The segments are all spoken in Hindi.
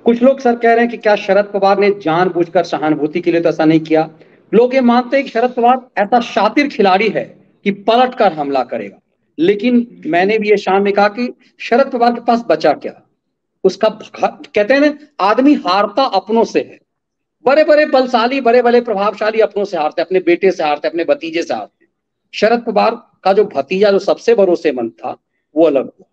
कुछ लोग सर कह रहे हैं कि क्या शरद पवार ने जानबूझकर सहानुभूति के लिए तो ऐसा नहीं किया। लोग ये मानते हैं कि शरद पवार ऐसा शातिर खिलाड़ी है कि पलट कर हमला करेगा। लेकिन मैंने भी ये शाम में कहा कि शरद पवार के पास बचा क्या। उसका कहते हैं ना, आदमी हारता अपनों से है। बड़े बड़े बलशाली, बड़े बड़े प्रभावशाली अपनों से हारते, अपने बेटे से हारते, अपने भतीजे से हारते। शरद पवार का जो भतीजा जो सबसे भरोसेमंद था वो अलग हुआ,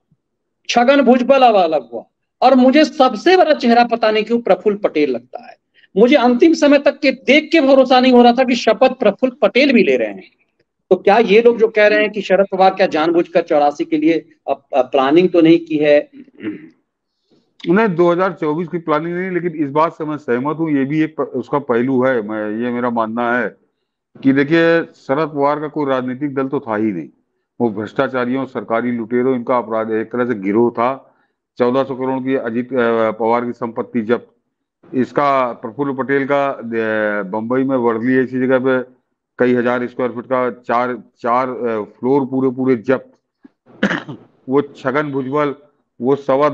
छगन भुजबल अब अलग हुआ, और मुझे सबसे बड़ा चेहरा पता नहीं क्यों प्रफुल्ल पटेल लगता है। मुझे अंतिम समय तक के देख के भरोसा नहीं हो रहा था कि शपथ प्रफुल्ल पटेल भी ले रहे हैं। तो क्या ये लोग जो कह रहे हैं कि शरद पवार क्या जानबूझकर 84 के लिए प्लानिंग तो नहीं की है? नहीं, 2024 की प्लानिंग नहीं, लेकिन इस बात से मैं सहमत हूँ। ये भी एक उसका पहलू है। ये मेरा मानना है कि देखिए, शरद पवार का कोई राजनीतिक दल तो था ही नहीं। वो भ्रष्टाचारियों, सरकारी लुटेरों, इनका अपराध एक तरह से गिरोह था। 1400 करोड़ की अजीत पवार की संपत्ति जब्त। इसका प्रफुल्ल पटेल का बंबई में वर्ली ऐसी जगह पे कई हजार स्क्वायर फीट का चार चार फ्लोर पूरे पूरे जब्त। वो छगन भुजबल, वो सवा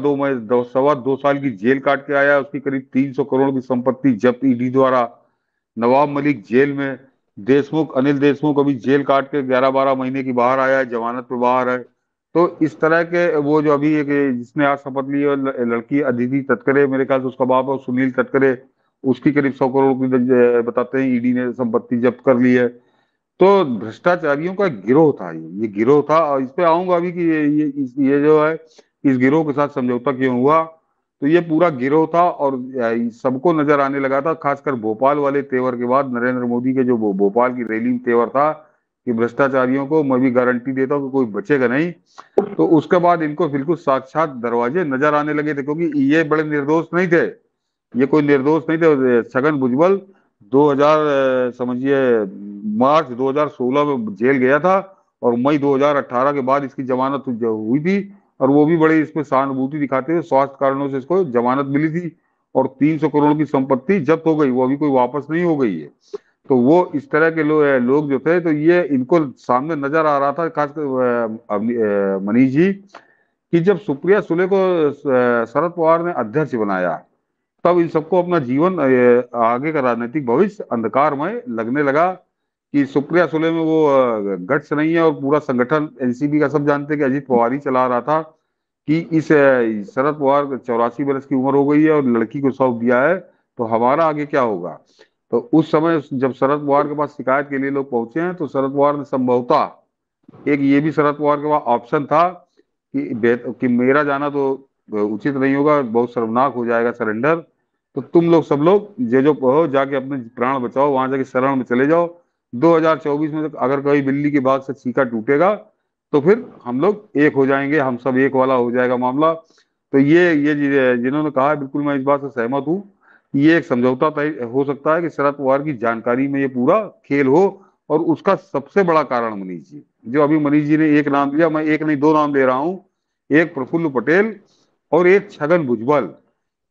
दो साल की जेल काट के आया। उसकी करीब 300 करोड़ की संपत्ति जब्त ईडी द्वारा। नवाब मलिक जेल में। देशमुख, अनिल देशमुख अभी जेल काट के 11-12 महीने की बाहर आया है, जमानत पे बाहर है। तो इस तरह के वो जो अभी एक जिसने आज शपथ ली है लड़की अदिति तटकरे, मेरे ख्याल से उसका बाप है सुनील तटकरे, उसकी करीब 100 करोड़ की बताते हैं ईडी ने संपत्ति जब्त कर ली है। तो भ्रष्टाचारियों का एक गिरोह था, ये गिरोह था। और इस पे आऊंगा अभी कि ये जो है, इस गिरोह के साथ समझौता क्यों हुआ। तो ये पूरा गिरोह था और सबको नजर आने लगा था, खासकर भोपाल वाले तेवर के बाद, नरेंद्र मोदी के जो भोपाल की रैली में तेवर था कि भ्रष्टाचारियों को मैं भी गारंटी देता हूँ कि कोई बचेगा नहीं। तो उसके बाद इनको बिल्कुल साक्षात दरवाजे नजर आने लगे थे, क्योंकि ये बड़े निर्दोष नहीं थे। ये कोई निर्दोष नहीं थे। छगन भुजबल 2000 समझिए मार्च 2016 में जेल गया था, और मई 2018 के बाद इसकी जमानत हुई थी। और वो भी बड़े इसमें सहानुभूति दिखाते हुए स्वास्थ्य कारणों से इसको जमानत मिली थी, और 300 करोड़ की संपत्ति जब्त हो गई, वो अभी कोई वापस नहीं हो गई है। तो वो इस तरह के लोग जो थे, तो ये इनको सामने नजर आ रहा था, खासकर मनीष जी, कि जब सुप्रिया सुले को शरद पवार ने अध्यक्ष बनाया, तब इन सबको अपना जीवन, आगे का राजनीतिक भविष्य अंधकारमय लगने लगा। कि सुप्रिया सुले में वो गट्स नहीं है, और पूरा संगठन एनसीपी का सब जानते हैं कि अजीत पवार ही चला रहा था। कि इस शरद पवार 84 वर्ष की उम्र हो गई है और लड़की को सौंप दिया है, तो हमारा आगे क्या होगा। तो उस समय जब शरद पवार के पास शिकायत के लिए लोग पहुंचे हैं, तो शरद पवार ने संभवतः एक ये भी शरद पवार के पास ऑप्शन था कि मेरा जाना तो उचित नहीं होगा, बहुत शर्मनाक हो जाएगा सरेंडर। तो तुम लोग सब लोग जो कहो जाके अपने प्राण बचाओ, वहां जाके शरण में चले जाओ। 2024 में अगर कभी बिल्ली की बात से चीका टूटेगा, तो फिर हम लोग एक हो जाएंगे, हम सब एक वाला हो जाएगा मामला। तो ये जिन्होंने कहा, बिल्कुल मैं इस बात से सहमत हूँ। ये एक समझौता तय हो सकता है कि शरद पवार की जानकारी में ये पूरा खेल हो। और उसका सबसे बड़ा कारण मनीष जी, जो अभी मनीष जी ने एक नाम दिया, मैं एक नहीं दो नाम दे रहा हूँ। एक प्रफुल्ल पटेल और एक छगन भुजबल।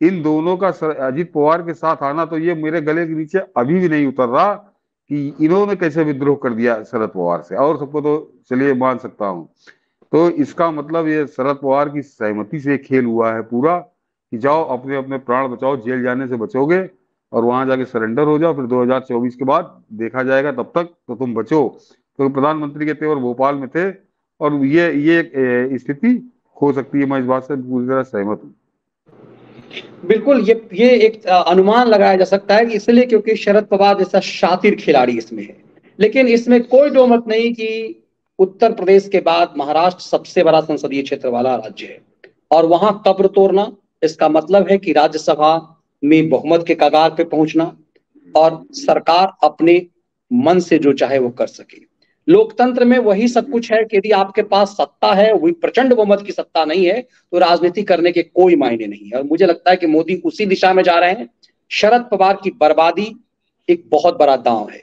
इन दोनों का अजीत पवार के साथ आना, तो ये मेरे गले के नीचे अभी भी नहीं उतर रहा कि इन्होंने कैसे विद्रोह कर दिया शरद पवार से। और सबको तो चलिए मान सकता हूं। तो इसका मतलब ये शरद पवार की सहमति से खेल हुआ है पूरा, कि जाओ अपने अपने प्राण बचाओ, जेल जाने से बचोगे, और वहां जाके सरेंडर हो जाओ। फिर 2024 के बाद देखा जाएगा, तब तक तो तुम बचो। तो प्रधानमंत्री के तेवर भोपाल में थे, और ये स्थिति हो सकती है। मैं इस बात से पूरी तरह सहमत हूँ। बिल्कुल, ये एक अनुमान लगाया जा सकता है कि इसलिए क्योंकि शरद पवार जैसा शातिर खिलाड़ी इसमें है। लेकिन इसमें कोई दो मत नहीं कि उत्तर प्रदेश के बाद महाराष्ट्र सबसे बड़ा संसदीय क्षेत्र वाला राज्य है, और वहां कब्र तोड़ना इसका मतलब है कि राज्यसभा में बहुमत के कगार पे पहुंचना, और सरकार अपने मन से जो चाहे वो कर सके। लोकतंत्र में वही सब कुछ है कि यदि आपके पास सत्ता है, वही प्रचंड बहुमत की सत्ता नहीं है, तो राजनीति करने के कोई मायने नहीं है। और मुझे लगता है कि मोदी उसी दिशा में जा रहे हैं। शरद पवार की बर्बादी एक बहुत बड़ा दांव है।